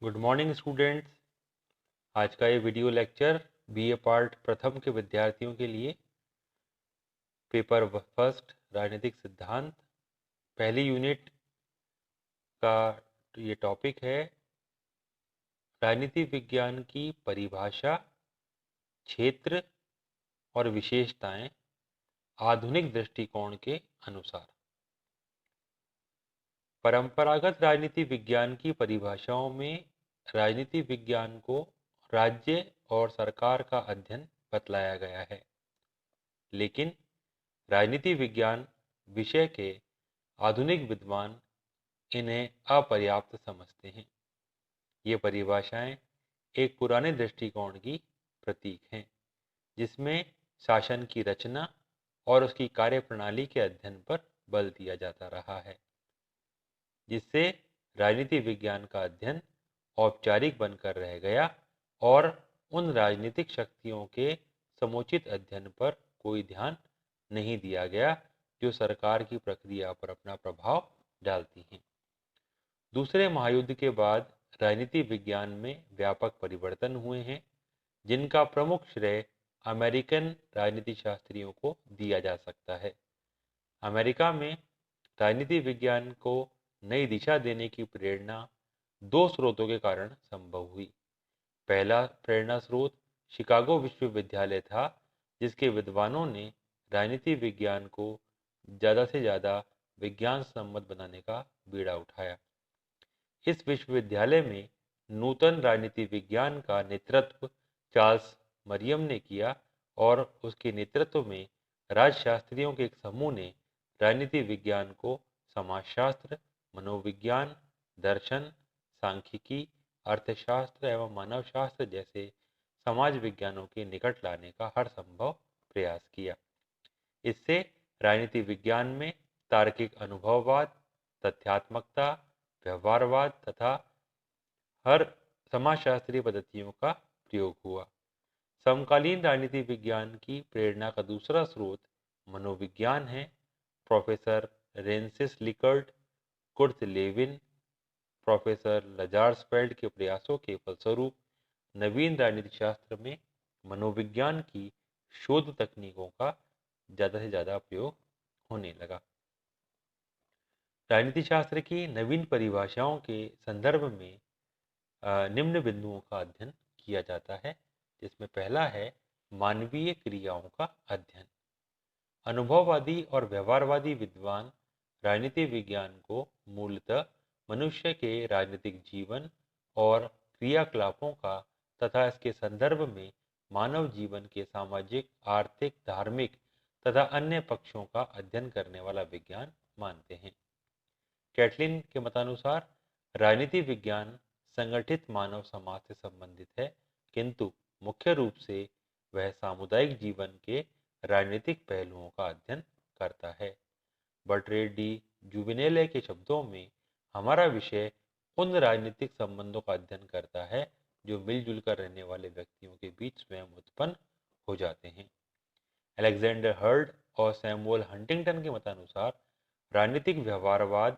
Good morning students. आज का ये वीडियो लेक्चर बीए पार्ट प्रथम के विद्यार्थियों के लिए पेपर फर्स्ट राजनीतिक सिद्धांत पहली यूनिट का ये टॉपिक है राजनीति विज्ञान की परिभाषा, क्षेत्र और विशेषताएं आधुनिक दृष्टिकोण के अनुसार। परंपरागत राजनीति विज्ञान की परिभाषाओं में राजनीति विज्ञान को राज्य और सरकार का अध्ययन बतलाया गया है, लेकिन राजनीति विज्ञान विषय के आधुनिक विद्वान इन्हें अपर्याप्त समझते हैं। ये परिभाषाएं एक पुराने दृष्टिकोण की प्रतीक हैं, जिसमें शासन की रचना और उसकी कार्यप्रणाली के अध्ययन पर बल दिया जाता रहा है, जिससे राजनीति विज्ञान का अध्ययन औपचारिक बनकर रह गया और उन राजनीतिक शक्तियों के समुचित अध्ययन पर कोई ध्यान नहीं दिया गया जो सरकार की प्रक्रिया पर अपना प्रभाव डालती हैं। दूसरे महायुद्ध के बाद राजनीति विज्ञान में व्यापक परिवर्तन हुए हैं, जिनका प्रमुख श्रेय अमेरिकन राजनीति शास्त्रियों को दिया जा सकता है। अमेरिका में राजनीति विज्ञान को नई दिशा देने की प्रेरणा दो स्रोतों के कारण संभव हुई। पहला प्रेरणा स्रोत शिकागो विश्वविद्यालय था, जिसके विद्वानों ने राजनीति विज्ञान को ज़्यादा से ज़्यादा विज्ञान सम्मत बनाने का बीड़ा उठाया। इस विश्वविद्यालय में नूतन राजनीति विज्ञान का नेतृत्व चार्ल्स मरियम ने किया और उसके नेतृत्व में राजशास्त्रियों के एक समूह ने राजनीति विज्ञान को समाजशास्त्र, मनोविज्ञान, दर्शन, सांख्यिकी, अर्थशास्त्र एवं मानवशास्त्र जैसे समाज विज्ञानों के निकट लाने का हर संभव प्रयास किया। इससे राजनीति विज्ञान में तार्किक अनुभववाद, तथ्यात्मकता, व्यवहारवाद तथा हर समाजशास्त्रीय पद्धतियों का प्रयोग हुआ। समकालीन राजनीति विज्ञान की प्रेरणा का दूसरा स्रोत मनोविज्ञान है। Professor Rensis Likert, Kurt Lewin, professor Lazarsfeld के प्रयासों के फलस्वरूप नवीन राजनीति शास्त्र में मनोविज्ञान की शोध तकनीकों का ज़्यादा से ज़्यादा प्रयोग होने लगा। राजनीति शास्त्र की नवीन परिभाषाओं के संदर्भ में निम्न बिंदुओं का अध्ययन किया जाता है, जिसमें पहला है मानवीय क्रियाओं का अध्ययन। अनुभववादी और व्यवहारवादी विद्वान राजनीति विज्ञान को मूलतः मनुष्य के राजनीतिक जीवन और क्रियाकलापों का तथा इसके संदर्भ में मानव जीवन के सामाजिक, आर्थिक, धार्मिक तथा अन्य पक्षों का अध्ययन करने वाला विज्ञान मानते हैं। कैटलिन के मतानुसार राजनीति विज्ञान संगठित मानव समाज से संबंधित है, किंतु मुख्य रूप से वह सामुदायिक जीवन के राजनीतिक पहलुओं का अध्ययन करता है। बर्ट्रेड डी जुवेनेले के शब्दों में, हमारा विषय उन राजनीतिक संबंधों का अध्ययन करता है जो मिलजुल कर रहने वाले व्यक्तियों के बीच स्वयं उत्पन्न हो जाते हैं। अलेक्जेंडर हर्ड और सैमुअल हंटिंगटन के मतानुसार राजनीतिक व्यवहारवाद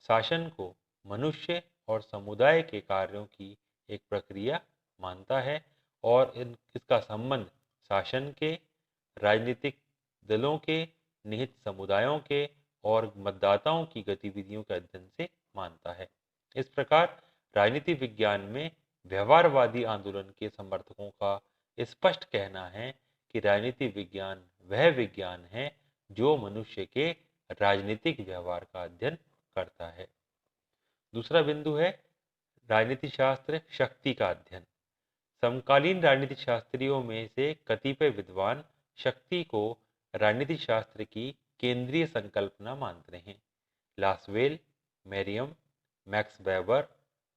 शासन को मनुष्य और समुदाय के कार्यों की एक प्रक्रिया मानता है और इसका संबंध शासन के, राजनीतिक दलों के, निहित समुदायों के और मतदाताओं की गतिविधियों के अध्ययन से मानता है। इस प्रकार राजनीति विज्ञान में व्यवहारवादी आंदोलन के समर्थकों का स्पष्ट कहना है कि राजनीति विज्ञान वह विज्ञान है जो मनुष्य के राजनीतिक व्यवहार का अध्ययन करता है। दूसरा बिंदु है राजनीति शास्त्र शक्ति का अध्ययन। समकालीन राजनीति शास्त्रियों में से कतिपय विद्वान शक्ति को राजनीति शास्त्र की केंद्रीय संकल्पना मानते हैं। Lasswell, Merriam, Max Weber,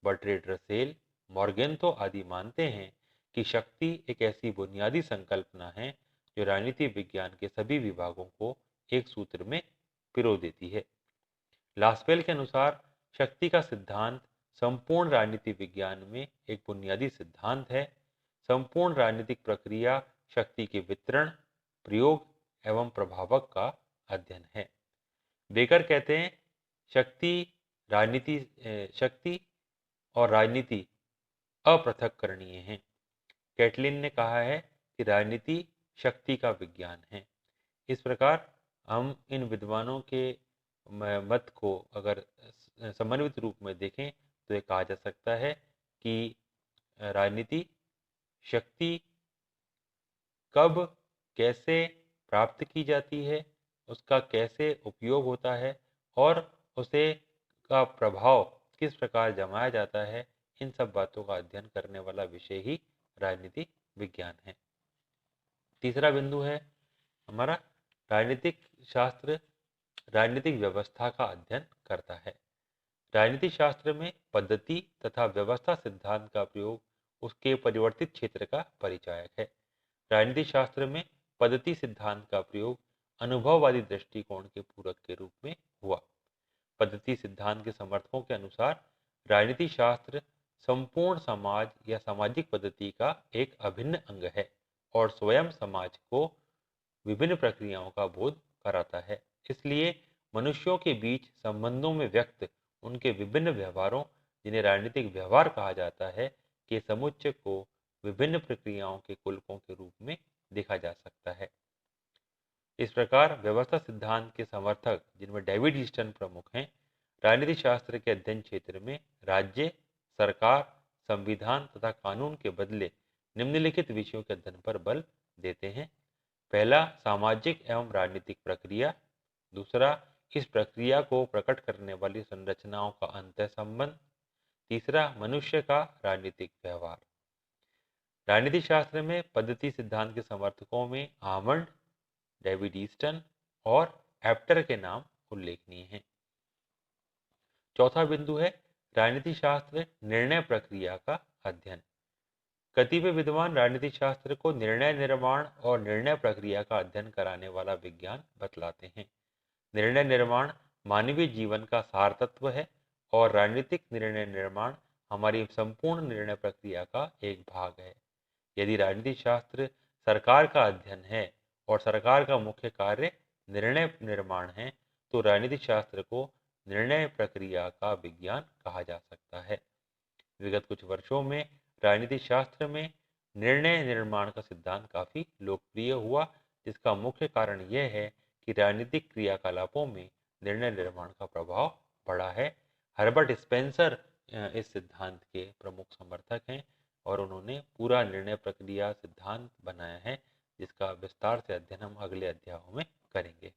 Bertrand Russell, Morgenthau आदि मानते हैं कि शक्ति एक ऐसी बुनियादी संकल्पना है जो राजनीति विज्ञान के सभी विभागों को एक सूत्र में पिरो देती है। लासवेल के अनुसार शक्ति का सिद्धांत संपूर्ण राजनीति विज्ञान में एक बुनियादी सिद्धांत है। संपूर्ण राजनीतिक प्रक्रिया शक्ति के वितरण, प्रयोग एवं प्रभावक का अध्ययन है। बेकर कहते हैं शक्ति और राजनीति अपृथक्करणीय हैं। कैटलिन ने कहा है कि राजनीति शक्ति का विज्ञान है। इस प्रकार हम इन विद्वानों के मत को अगर समन्वित रूप में देखें तो ये कहा जा सकता है कि राजनीति शक्ति कब कैसे प्राप्त की जाती है, उसका कैसे उपयोग होता है और उसे का प्रभाव किस प्रकार जमाया जाता है, इन सब बातों का अध्ययन करने वाला विषय ही राजनीति विज्ञान है। तीसरा बिंदु है हमारा राजनीतिक शास्त्र राजनीतिक व्यवस्था का अध्ययन करता है। राजनीति शास्त्र में पद्धति तथा व्यवस्था सिद्धांत का प्रयोग उसके परिवर्तित क्षेत्र का परिचायक है। राजनीति शास्त्र में पद्धति सिद्धांत का प्रयोग अनुभववादी दृष्टिकोण के पूरक के रूप में हुआ। पद्धति सिद्धांत के समर्थकों के अनुसार राजनीति शास्त्र संपूर्ण समाज या सामाजिक पद्धति का एक अभिन्न अंग है और स्वयं समाज को विभिन्न प्रक्रियाओं का बोध कराता है। इसलिए मनुष्यों के बीच संबंधों में व्यक्त उनके विभिन्न व्यवहारों, जिन्हें राजनीतिक व्यवहार कहा जाता है, के समुच्चय को विभिन्न प्रक्रियाओं के कुलकों के रूप में देखा जा सकता है। इस प्रकार व्यवस्था सिद्धांत के समर्थक, जिनमें डेविड ईस्टन प्रमुख हैं, राजनीति शास्त्र के अध्ययन क्षेत्र में राज्य, सरकार, संविधान तथा कानून के बदले निम्नलिखित विषयों के अध्ययन पर बल देते हैं। पहला, सामाजिक एवं राजनीतिक प्रक्रिया। दूसरा, इस प्रक्रिया को प्रकट करने वाली संरचनाओं का अंतः संबंध। तीसरा, मनुष्य का राजनीतिक व्यवहार। राजनीति शास्त्र में पद्धति सिद्धांत के समर्थकों में आमंड, डेविड ईस्टन और एप्टर के नाम उल्लेखनीय हैं। चौथा बिंदु है राजनीति शास्त्र निर्णय प्रक्रिया का अध्ययन। कतिपय विद्वान राजनीति शास्त्र को निर्णय निर्माण और निर्णय प्रक्रिया का अध्ययन कराने वाला विज्ञान बतलाते हैं। निर्णय निर्माण मानवीय जीवन का सार तत्व है और राजनीतिक निर्णय निर्माण हमारी संपूर्ण निर्णय प्रक्रिया का एक भाग है। यदि राजनीति शास्त्र सरकार का अध्ययन है और सरकार का मुख्य कार्य निर्णय निर्माण है, तो राजनीति शास्त्र को निर्णय प्रक्रिया का विज्ञान कहा जा सकता है। विगत कुछ वर्षों में राजनीति शास्त्र में निर्णय निर्माण का सिद्धांत काफी लोकप्रिय हुआ, जिसका मुख्य कारण यह है कि राजनीतिक क्रियाकलापों में निर्णय निर्माण का प्रभाव बढ़ा है। हर्बर्ट स्पेंसर इस सिद्धांत के प्रमुख समर्थक हैं और उन्होंने पूरा निर्णय प्रक्रिया सिद्धांत बनाया है, जिसका विस्तार से अध्ययन हम अगले अध्यायों में करेंगे।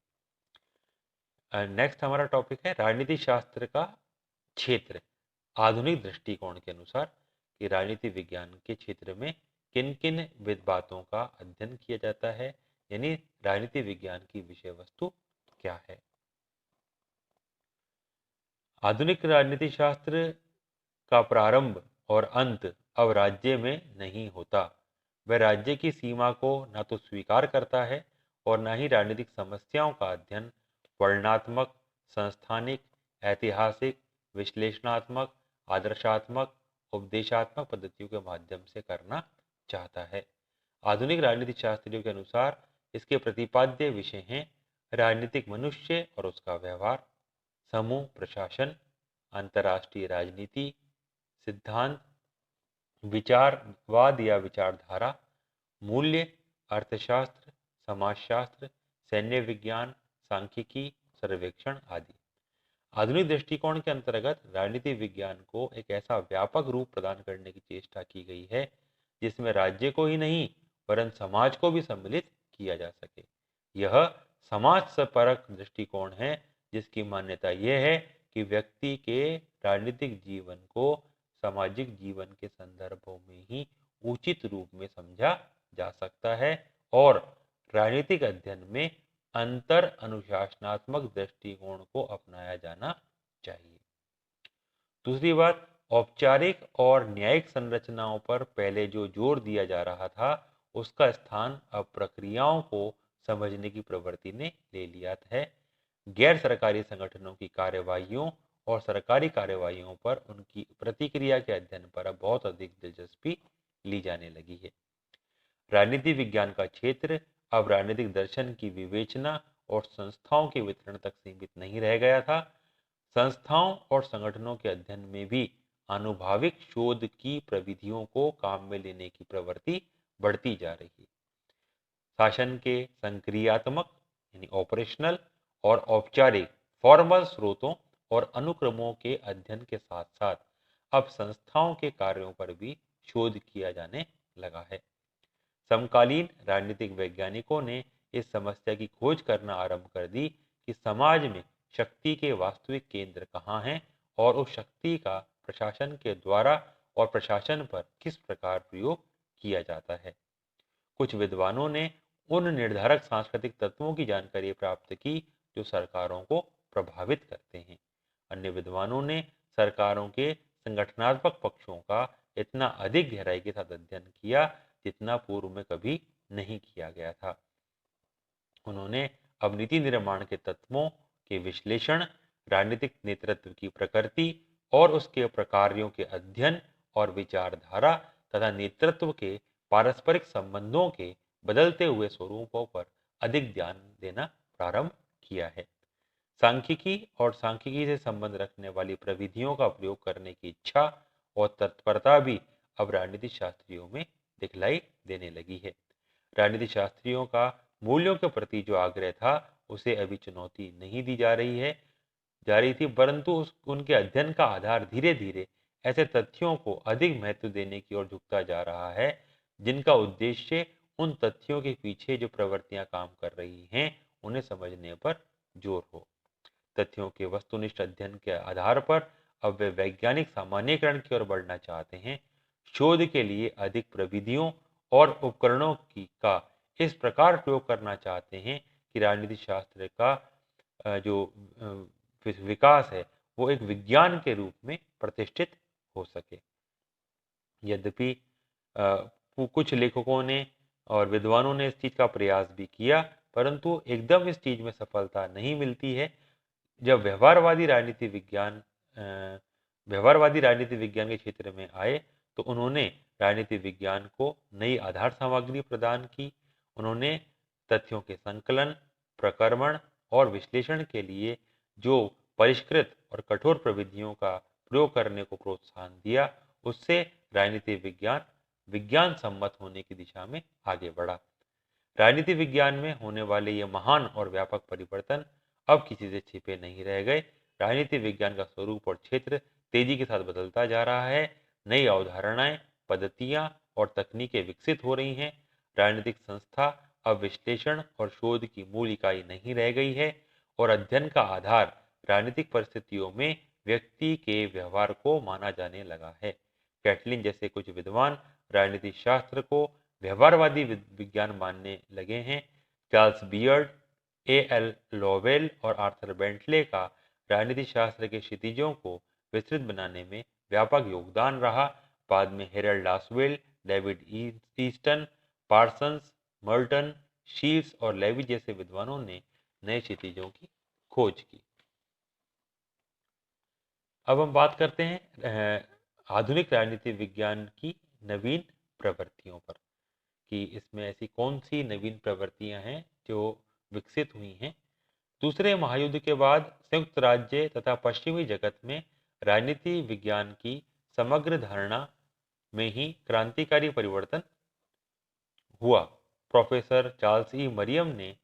नेक्स्ट हमारा टॉपिक है राजनीति शास्त्र का क्षेत्र आधुनिक दृष्टिकोण के अनुसार, कि राजनीति विज्ञान के क्षेत्र में किन किन बातों का अध्ययन किया जाता है, यानी राजनीति विज्ञान की विषय वस्तु क्या है। आधुनिक राजनीति शास्त्र का प्रारंभ और अंत अब राज्य में नहीं होता। वह राज्य की सीमा को न तो स्वीकार करता है और न ही राजनीतिक समस्याओं का अध्ययन वर्णनात्मक, संस्थानिक, ऐतिहासिक, विश्लेषणात्मक, आदर्शात्मक, उपदेशात्मक पद्धतियों के माध्यम से करना चाहता है। आधुनिक राजनीतिक शास्त्रियों के अनुसार इसके प्रतिपाद्य विषय हैं राजनीतिक मनुष्य और उसका व्यवहार, समूह प्रशासन, अंतर्राष्ट्रीय राजनीति, सिद्धांत, विचारवाद या विचारधारा, मूल्य, अर्थशास्त्र, समाजशास्त्र, सैन्य विज्ञान, सांख्यिकी, सर्वेक्षण आदि। आधुनिक दृष्टिकोण के अंतर्गत राजनीति विज्ञान को एक ऐसा व्यापक रूप प्रदान करने की चेष्टा की गई है जिसमें राज्य को ही नहीं वरन समाज को भी सम्मिलित किया जा सके। यह समाज से परक दृष्टिकोण है, जिसकी मान्यता यह है कि व्यक्ति के राजनीतिक जीवन को सामाजिक जीवन के संदर्भों में ही उचित रूप में समझा जा सकता है और राजनीतिक अध्ययन में अंतर अनुशासनात्मक दृष्टिकोण को अपनाया जाना चाहिए। दूसरी बात, औपचारिक और न्यायिक संरचनाओं पर पहले जो जोर दिया जा रहा था, उसका स्थान अब प्रक्रियाओं को समझने की प्रवृत्ति ने ले लिया है। गैर सरकारी संगठनों की कार्यवाहियों और सरकारी कार्यवाहियों पर उनकी प्रतिक्रिया के अध्ययन पर अब बहुत अधिक दिलचस्पी ली जाने लगी है। राजनीति विज्ञान का क्षेत्र अब राजनीतिक दर्शन की विवेचना और संस्थाओं के वितरण तक सीमित नहीं रह गया था। संस्थाओं और संगठनों के अध्ययन में भी आनुभाविक शोध की प्रविधियों को काम में लेने की प्रवृत्ति बढ़ती जा रही है। शासन के संक्रियात्मक यानी ऑपरेशनल और औपचारिक फॉर्मल स्रोतों और अनुक्रमों के अध्ययन के साथ साथ अब संस्थाओं के कार्यों पर भी शोध किया जाने लगा है। समकालीन राजनीतिक वैज्ञानिकों ने इस समस्या की खोज करना आरंभ कर दी कि समाज में शक्ति के वास्तविक केंद्र कहाँ हैं और उस शक्ति का प्रशासन के द्वारा और प्रशासन पर किस प्रकार प्रयोग किया जाता है। कुछ विद्वानों ने उन निर्धारक सांस्कृतिक तत्वों की जानकारी प्राप्त की जो सरकारों को प्रभावित करते हैं। अन्य विद्वानों ने सरकारों के संगठनात्मक पक्षों का इतना अधिक गहराई के साथ अध्ययन किया जितना पूर्व में कभी नहीं किया गया था। उन्होंने अब नीति निर्माण के तत्वों के विश्लेषण, राजनीतिक नेतृत्व की प्रकृति और उसके प्रकारों के अध्ययन और विचारधारा तथा नेतृत्व के पारस्परिक संबंधों के बदलते हुए स्वरूपों पर अधिक ध्यान देना प्रारंभ किया है। सांख्यिकी और सांख्यिकी से संबंध रखने वाली प्रविधियों का प्रयोग करने की इच्छा और तत्परता भी अब राजनीति शास्त्रियों में दिखलाई देने लगी है। राजनीति शास्त्रियों का मूल्यों के प्रति जो आग्रह था उसे अभी चुनौती नहीं दी जा रही थी, परंतु उनके अध्ययन का आधार धीरे धीरे ऐसे तथ्यों को अधिक महत्व देने की ओर झुकता जा रहा है जिनका उद्देश्य उन तथ्यों के पीछे जो प्रवृत्तियां काम कर रही हैं उन्हें समझने पर जोर हो। तथ्यों के वस्तुनिष्ठ अध्ययन के आधार पर अब वे वैज्ञानिक सामान्यीकरण की ओर बढ़ना चाहते हैं। शोध के लिए अधिक प्रविधियों और उपकरणों का इस प्रकार प्रयोग करना चाहते हैं कि राजनीति शास्त्र का जो विकास है वो एक विज्ञान के रूप में प्रतिष्ठित हो सके। यद्यपि कुछ लेखकों ने और विद्वानों ने इस चीज का प्रयास भी किया, परंतु एकदम इस चीज में सफलता नहीं मिलती है। जब व्यवहारवादी राजनीति विज्ञान के क्षेत्र में आए तो उन्होंने राजनीति विज्ञान को नई आधार सामग्री प्रदान की। उन्होंने तथ्यों के संकलन, प्रक्रमण और विश्लेषण के लिए जो परिष्कृत और कठोर प्रविधियों का प्रयोग करने को प्रोत्साहन दिया, उससे राजनीति विज्ञान सम्मत होने की दिशा में आगे बढ़ा। राजनीति विज्ञान में होने वाले ये महान और व्यापक परिवर्तन अब किसी से छिपे नहीं रह गए। राजनीति विज्ञान का स्वरूप और क्षेत्र तेजी के साथ बदलता जा रहा है। नई अवधारणाएं, पद्धतियां और तकनीकें विकसित हो रही हैं। राजनीतिक संस्था अब विश्लेषण और शोध की मूल इकाई नहीं रह गई है और अध्ययन का आधार राजनीतिक परिस्थितियों में व्यक्ति के व्यवहार को माना जाने लगा है। कैटलिन जैसे कुछ विद्वान राजनीति शास्त्र को व्यवहारवादी विज्ञान मानने लगे हैं। Charles beard, A.L. लोवेल और आर्थर बेंटले का राजनीति शास्त्र के क्षितिजों को विस्तृत बनाने में व्यापक योगदान रहा। बाद में Harold Lasswell, David Easton, Parsons, Merton, Shils और लेवी जैसे विद्वानों ने नए क्षितिजों की खोज की। अब हम बात करते हैं आधुनिक राजनीति विज्ञान की नवीन प्रवृत्तियों पर कि इसमें ऐसी कौन सी नवीन प्रवृत्तियां हैं जो विकसित हुई हैं। दूसरे महायुद्ध के बाद संयुक्त राज्य तथा पश्चिमी जगत में राजनीति विज्ञान की समग्र धारणा में ही क्रांतिकारी परिवर्तन हुआ। प्रोफेसर चार्ल्स ई मरियम ने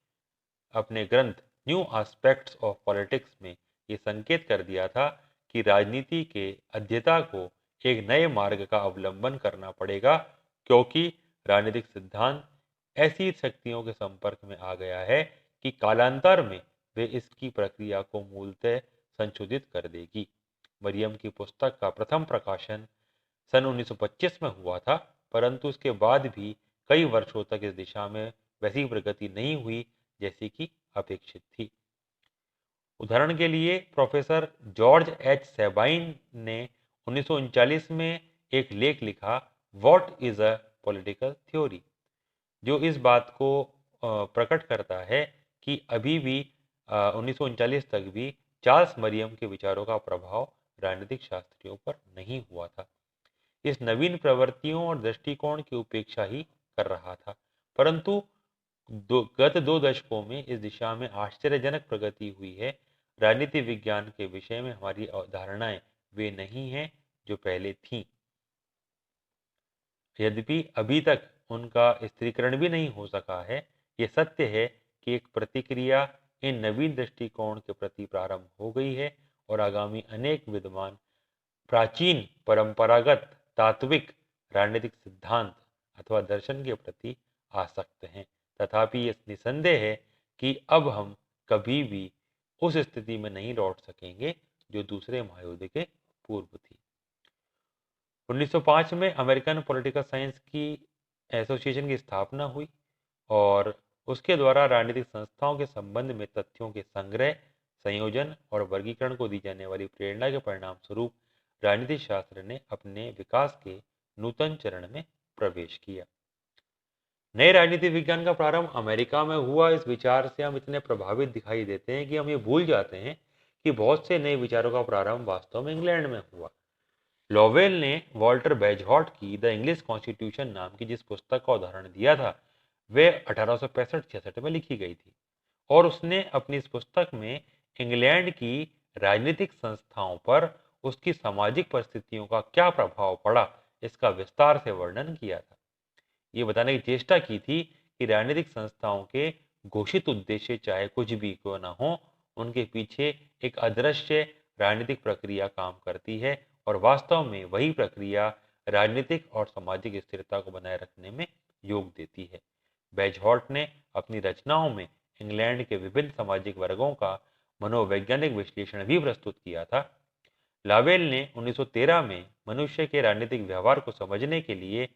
अपने ग्रंथ न्यू एस्पेक्ट्स ऑफ पॉलिटिक्स में ये संकेत कर दिया था कि राजनीति के अध्येता को एक नए मार्ग का अवलंबन करना पड़ेगा, क्योंकि राजनीतिक सिद्धांत ऐसी शक्तियों के संपर्क में आ गया है कि कालांतर में वे इसकी प्रक्रिया को मूलतः संशोधित कर देगी। मरियम की पुस्तक का प्रथम प्रकाशन सन 1925 में हुआ था, परंतु उसके बाद भी कई वर्षों तक इस दिशा में वैसी प्रगति नहीं हुई जैसी कि अपेक्षित थी। उदाहरण के लिए प्रोफेसर जॉर्ज एच सेबाइन ने 1939 में एक लेख लिखा, what is a political theory, जो इस बात को प्रकट करता है कि अभी भी 1939 तक भी चार्ल्स मरियम के विचारों का प्रभाव राजनीतिक शास्त्रियों पर नहीं हुआ था। इस नवीन प्रवृत्तियों और दृष्टिकोण की उपेक्षा ही कर रहा था, परंतु गत 2 दशकों में इस दिशा में आश्चर्यजनक प्रगति हुई है। राजनीति विज्ञान के विषय में हमारी धारणाएं वे नहीं हैं जो पहले थीं। यद्यपि अभी तक उनका स्थिरीकरण भी नहीं हो सका है, ये सत्य है कि एक प्रतिक्रिया इन नवीन दृष्टिकोण के प्रति प्रारंभ हो गई है और आगामी अनेक विद्वान प्राचीन परंपरागत तात्विक राजनीतिक सिद्धांत अथवा दर्शन के प्रति आसक्त हैं। तथापि ये निसंदेह है कि अब हम कभी भी उस स्थिति में नहीं लौट सकेंगे जो दूसरे महायुद्ध के पूर्व थी। 1905 में अमेरिकन पॉलिटिकल साइंस की एसोसिएशन की स्थापना हुई और उसके द्वारा राजनीतिक संस्थाओं के संबंध में तथ्यों के संग्रह, संयोजन और वर्गीकरण को दी जाने वाली प्रेरणा के परिणाम स्वरूप राजनीति शास्त्र ने अपने विकास के नूतन चरण में प्रवेश किया। नए राजनीति विज्ञान का प्रारंभ अमेरिका में हुआ। इस विचार से हम इतने प्रभावित दिखाई देते हैं कि हम ये भूल जाते हैं कि बहुत से नए विचारों का प्रारंभ वास्तव में इंग्लैंड में हुआ। लॉवेल ने वॉल्टर बेजहॉट की द इंग्लिश कॉन्स्टिट्यूशन नाम की जिस पुस्तक का उदाहरण दिया था, वे 1865-66 में लिखी गई थी और उसने अपनी इस पुस्तक में इंग्लैंड की राजनीतिक संस्थाओं पर उसकी सामाजिक परिस्थितियों का क्या प्रभाव पड़ा, इसका विस्तार से वर्णन किया था। ये बताने की चेष्टा की थी कि राजनीतिक संस्थाओं के घोषित उद्देश्य चाहे कुछ भी क्यों न हो, उनके पीछे एक अदृश्य राजनीतिक प्रक्रिया काम करती है और वास्तव में वही प्रक्रिया राजनीतिक और सामाजिक स्थिरता को बनाए रखने में योग देती है। बेजहॉर्ट ने अपनी रचनाओं में इंग्लैंड के विभिन्न सामाजिक वर्गों का मनोवैज्ञानिक विश्लेषण भी प्रस्तुत किया था। लावेल ने 1913 में मनुष्य के राजनीतिक व्यवहार को समझने के लिए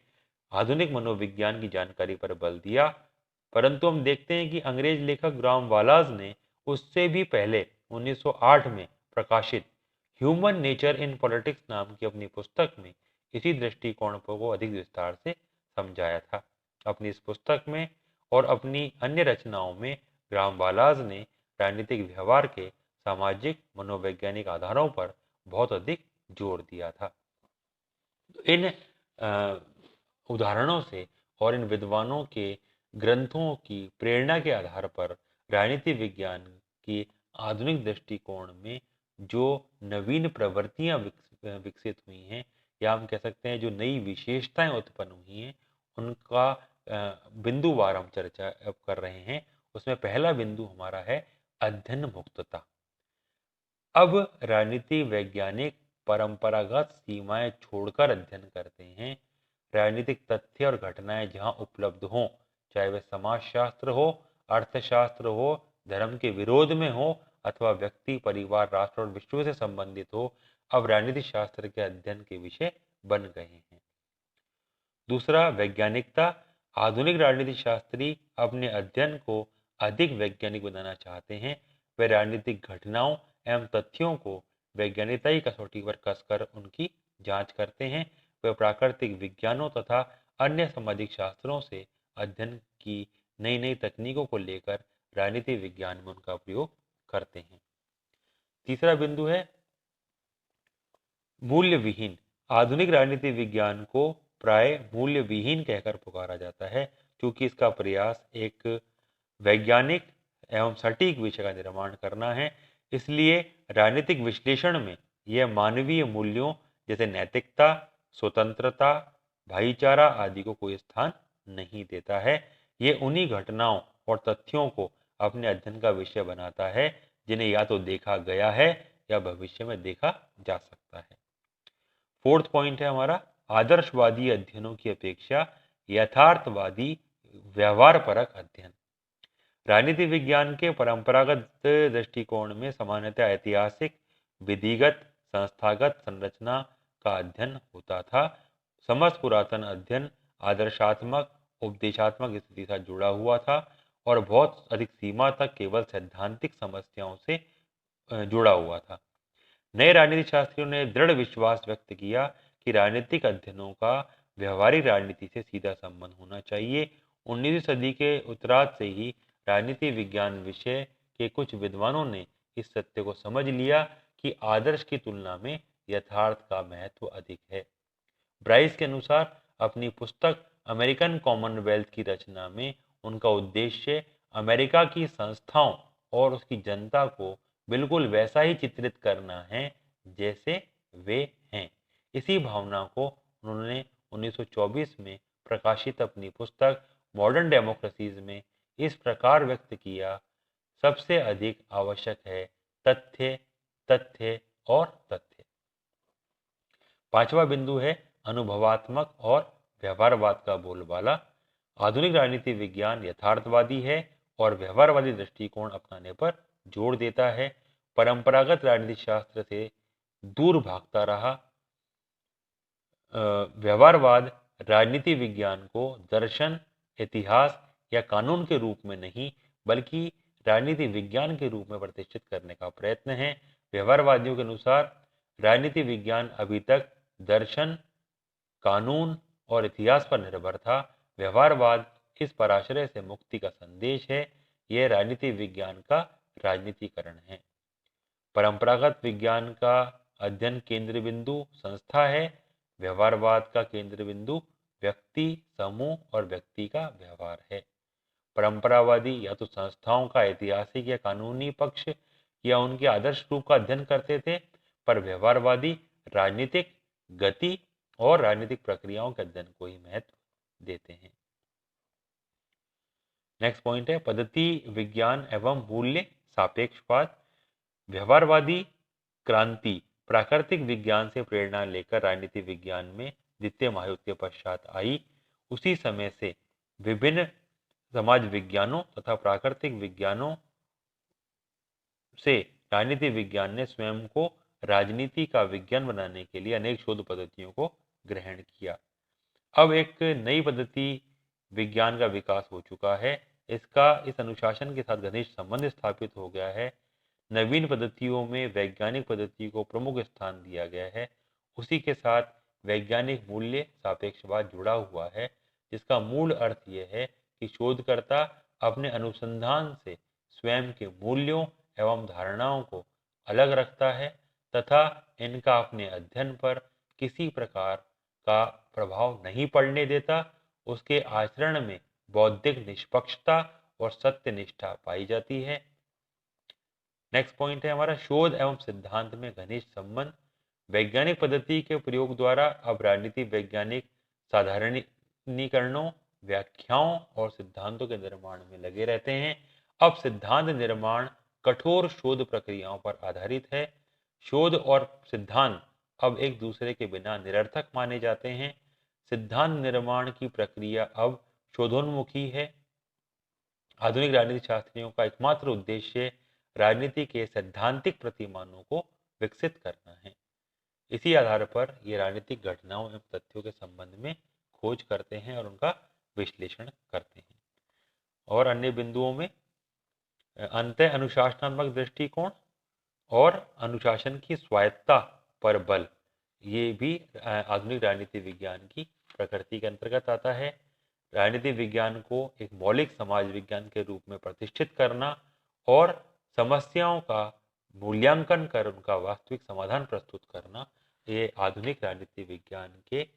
आधुनिक मनोविज्ञान की जानकारी पर बल दिया, परंतु हम देखते हैं कि अंग्रेज लेखक ग्राम वालाज ने उससे भी पहले 1908 में प्रकाशित ह्यूमन नेचर इन पॉलिटिक्स नाम की अपनी पुस्तक में इसी दृष्टिकोण को अधिक विस्तार से समझाया था। अपनी इस पुस्तक में और अपनी अन्य रचनाओं में ग्राम वालाज ने राजनीतिक व्यवहार के सामाजिक मनोवैज्ञानिक आधारों पर बहुत अधिक जोर दिया था। इन उदाहरणों से और इन विद्वानों के ग्रंथों की प्रेरणा के आधार पर राजनीति विज्ञान की आधुनिक दृष्टिकोण में जो नवीन प्रवृत्तियां विकसित हुई हैं, या हम कह सकते हैं जो नई विशेषताएं उत्पन्न हुई हैं, उनका बिंदुवार हम चर्चा अब कर रहे हैं। उसमें पहला बिंदु हमारा है अध्ययन मुक्तता। अब राजनीति वैज्ञानिक परंपरागत सीमाएं छोड़कर अध्ययन करते हैं। राजनीतिक तथ्य और घटनाएं जहां उपलब्ध हों, चाहे वे समाजशास्त्र हो, अर्थशास्त्र हो, धर्म के विरोध में हो अथवा व्यक्ति, परिवार, राष्ट्र और विश्व से संबंधित हो, अब राजनीति शास्त्र के अध्ययन के विषय बन गए हैं। दूसरा, वैज्ञानिकता। आधुनिक राजनीति शास्त्री अपने अध्ययन को अधिक वैज्ञानिक बनाना चाहते हैं। वे राजनीतिक घटनाओं एवं तथ्यों को वैज्ञानिकताई कसौटी पर कसकर उनकी जांच करते हैं। वे प्राकृतिक विज्ञानों तथा अन्य सामाजिक शास्त्रों से अध्ययन की नई नई तकनीकों को लेकर राजनीति विज्ञान में उनका प्रयोग करते हैं। तीसरा बिंदु है मूल्य विहीन। आधुनिक राजनीति विज्ञान को प्राय मूल्य विहीन कहकर पुकारा जाता है, क्योंकि इसका प्रयास एक वैज्ञानिक एवं सटीक विषय का निर्माण करना है। इसलिए राजनीतिक विश्लेषण में यह मानवीय मूल्यों जैसे नैतिकता, स्वतंत्रता, भाईचारा आदि को कोई स्थान नहीं देता है। ये उन्हीं घटनाओं और तथ्यों को अपने अध्ययन का विषय बनाता है जिन्हें या तो देखा गया है या भविष्य में देखा जा सकता है। फोर्थ पॉइंट है हमारा आदर्शवादी अध्ययनों की अपेक्षा यथार्थवादी व्यवहारपरक अध्ययन। राजनीति विज्ञान के परंपरागत दृष्टिकोण में सामान्यतः ऐतिहासिक, विधिगत, संस्थागत संरचना का अध्ययन होता था। समस्त पुरातन अध्ययन आदर्शात्मक, उपदेशात्मक स्थिति से जुड़ा हुआ था और बहुत अधिक सीमा तक केवल सैद्धांतिक समस्याओं से जुड़ा हुआ था। नए राजनीति शास्त्रियों ने दृढ़ विश्वास व्यक्त किया कि राजनीतिक अध्ययनों का व्यवहारिक राजनीति से सीधा संबंध होना चाहिए। 19वीं सदी के उत्तरार्ध से ही राजनीति विज्ञान विषय के कुछ विद्वानों ने इस सत्य को समझ लिया कि आदर्श की तुलना में यथार्थ का महत्व अधिक है। ब्राइस के अनुसार अपनी पुस्तक अमेरिकन कॉमनवेल्थ की रचना में उनका उद्देश्य अमेरिका की संस्थाओं और उसकी जनता को बिल्कुल वैसा ही चित्रित करना है जैसे वे हैं। इसी भावना को उन्होंने 1924 में प्रकाशित अपनी पुस्तक मॉडर्न डेमोक्रेसीज में इस प्रकार व्यक्त किया, सबसे अधिक आवश्यक है तथ्य, तथ्य और तथ्य। पांचवा बिंदु है अनुभवात्मक और व्यवहारवाद का बोलबाला। आधुनिक राजनीति विज्ञान यथार्थवादी है और व्यवहारवादी दृष्टिकोण अपनाने पर जोर देता है। परंपरागत राजनीति शास्त्र से दूर भागता रहा। व्यवहारवाद राजनीति विज्ञान को दर्शन, इतिहास या कानून के रूप में नहीं बल्कि राजनीति विज्ञान के रूप में प्रतिष्ठित करने का प्रयत्न है। व्यवहारवादियों के अनुसार राजनीति विज्ञान अभी तक दर्शन, कानून और इतिहास पर निर्भर था। व्यवहारवाद इस पराश्रय से मुक्ति का संदेश है। यह राजनीति विज्ञान का राजनीतिकरण है। परंपरागत विज्ञान का अध्ययन केंद्र बिंदु संस्था है। व्यवहारवाद का केंद्र बिंदु व्यक्ति, समूह और व्यक्ति का व्यवहार है। परंपरावादी या तो संस्थाओं का ऐतिहासिक या कानूनी पक्ष या उनके आदर्श रूप का अध्ययन करते थे, पर व्यवहारवादी राजनीतिक गति और राजनीतिक प्रक्रियाओं के अध्ययन को ही महत्व देते हैं। नेक्स्ट पॉइंट है पद्धति विज्ञान एवं मूल्य सापेक्षवाद। व्यवहारवादी क्रांति प्राकृतिक विज्ञान से प्रेरणा लेकर राजनीति विज्ञान में द्वितीय महायुद्ध के पश्चात आई। उसी समय से विभिन्न समाज विज्ञानों तथा प्राकृतिक विज्ञानों से राजनीति विज्ञान ने स्वयं को राजनीति का विज्ञान बनाने के लिए अनेक शोध पद्धतियों को ग्रहण किया। अब एक नई पद्धति विज्ञान का विकास हो चुका है। इसका इस अनुशासन के साथ घनिष्ठ संबंध स्थापित हो गया है। नवीन पद्धतियों में वैज्ञानिक पद्धति को प्रमुख स्थान दिया गया है। उसी के साथ वैज्ञानिक मूल्य सापेक्षवाद जुड़ा हुआ है, जिसका मूल अर्थ यह है कि शोधकर्ता अपने अनुसंधान से स्वयं के मूल्यों एवं धारणाओं को अलग रखता है तथा इनका अपने अध्ययन पर किसी प्रकार का प्रभाव नहीं पड़ने देता। उसके आचरण में बौद्धिक निष्पक्षता और सत्यनिष्ठा पाई जाती है। नेक्स्ट पॉइंट है हमारा शोध एवं सिद्धांत में घनिष्ठ संबंध। वैज्ञानिक पद्धति के प्रयोग द्वारा अब राजनीति वैज्ञानिक साधारणीकरणों, व्याख्याओं और सिद्धांतों के निर्माण में लगे रहते हैं। अब सिद्धांत निर्माण कठोर शोध प्रक्रियाओं पर आधारित है। शोध और सिद्धांत अब एक दूसरे के बिना निरर्थक माने जाते हैं। सिद्धांत निर्माण की प्रक्रिया अब शोधोन्मुखी है। आधुनिक राजनीति शास्त्रियों का एकमात्र उद्देश्य राजनीति के सैद्धांतिक प्रतिमानों को विकसित करना है। इसी आधार पर ये राजनीतिक घटनाओं एवं तथ्यों के संबंध में खोज करते हैं और उनका विश्लेषण करते हैं। और अन्य बिंदुओं में अंतः अनुशासनात्मक दृष्टिकोण और अनुशासन की स्वायत्तता पर बल, ये भी आधुनिक राजनीति विज्ञान की प्रकृति के अंतर्गत आता है। राजनीति विज्ञान को एक मौलिक समाज विज्ञान के रूप में प्रतिष्ठित करना और समस्याओं का मूल्यांकन कर उनका वास्तविक समाधान प्रस्तुत करना, ये आधुनिक राजनीति विज्ञान के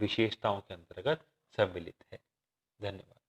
विशेषताओं के अंतर्गत सम्मिलित है। धन्यवाद।